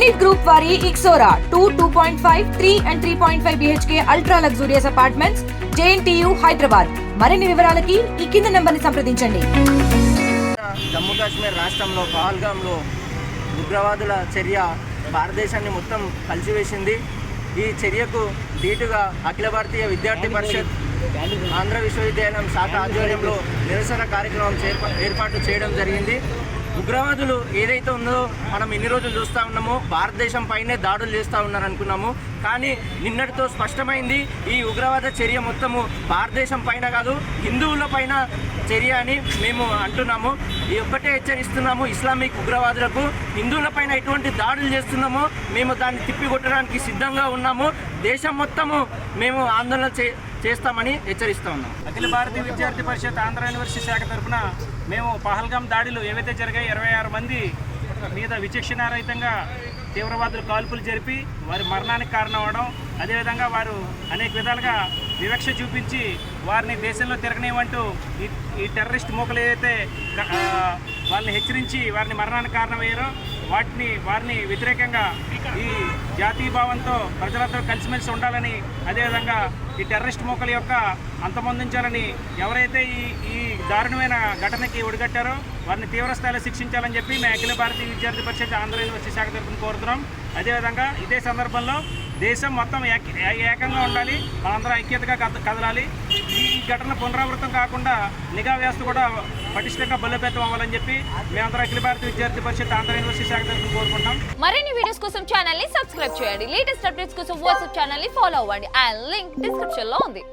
Zenith Group వారి Ixora 2.5, 3 and 3.5 BHK ultra luxurious apartments, JNTU Hyderabad. మరిన్ని వివరాలకి ఈ కింద నంబర్ని సంప్రదించండి. జమ్మూ కాశ్మీర్ రాష్ట్రంలో పహల్గామ్లో ఉగ్రవాదుల చర్య భారతదేశాన్ని మొత్తం కలిసివేసింది. ఈ చర్యకు ధీటుగా అఖిల భారతీయ విద్యార్థి పరిషత్ ఆంధ్ర విశ్వవిద్యాలయం శాఖ ఆధ్వర్యంలో నిరసన కార్యక్రమం ఏర్పాటు చేయడం జరిగింది. ఉగ్రవాదులు ఏదైతే ఉందో మనం ఇన్ని రోజులు చూస్తూ ఉన్నామో భారతదేశం పైనే దాడులు చేస్తూ ఉన్నారనుకున్నాము. కానీ నిన్నటితో స్పష్టమైంది ఈ ఉగ్రవాద చర్య మొత్తము భారతదేశం పైన కాదు హిందువుల పైన చర్య అని మేము అంటున్నాము. ఈ ఒక్కటే హెచ్చరిస్తున్నాము, ఇస్లామిక్ ఉగ్రవాదులకు హిందువుల పైన ఎటువంటి దాడులు చేస్తున్నామో మేము దాన్ని తిప్పికొట్టడానికి సిద్ధంగా ఉన్నాము. దేశం మొత్తము మేము ఆందోళన చేస్తామని హెచ్చరిస్తూ ఉన్నాం. అఖిల భారతీయ విద్యార్థి పరిషత్ ఆంధ్ర యూనివర్సిటీ శాఖ తరఫున మేము పహల్గామ్ దాడిలు ఏవైతే జరిగాయి 26 మంది మీద విచక్షణారహితంగా తీవ్రవాదులు కాల్పులు జరిపి వారి మరణానికి కారణం అవడం, అదేవిధంగా వారు అనేక విధాలుగా వివక్ష చూపించి వారిని దేశంలో తిరగనివ్వంటూ ఈ టెర్రరిస్ట్ మూకలు ఏదైతే వాళ్ళని హెచ్చరించి వారిని మరణానికి కారణమయ్యారో వారిని వ్యతిరేకంగా ఈ జాతీయ భావంతో ప్రజలతో కలిసిమెలిసి ఉండాలని, అదేవిధంగా ఈ టెర్రరిస్ట్ మూకల యొక్క అంతమొందించాలని ఎవరైతే ఈ దారుణమైన ఘటనకి ఒడిగట్టారో వారిని తీవ్రస్థాయిలో శిక్షించాలని చెప్పి మేము అఖిల భారతీయ విద్యార్థి పరిషత్ ఆంధ్ర యూనివర్సిటీ శాఖ తరఫున కోరుతున్నాం. అదేవిధంగా ఇదే సందర్భంలో దేశం మొత్తం ఏకంగా ఉండాలి, మనందరం ఐక్యతగా కదలాలి. ఈ ఘటన పునరావృతం కాకుండా నిఘా వ్యవస్థ కూడా పటిష్టంగా బలోపేతం అవ్వాలని చెప్పి మేమందరం అఖిల భారతీయ విద్యార్థి పరిషత్ ఆంధ్ర యూనివర్సిటీ శాఖ తరఫున కోరుకుంటాం. మరిన్ని వీడియోస్ కోసం ఛానల్ ని సబ్స్క్రైబ్ చేయండి. లేటెస్ట్ అప్డేట్స్ కోసం వాట్సాప్ ఛానల్ ని ఫాలో అవ్వండి. ఆ లింక్ డిస్క్రిప్షన్ లో ఉంది.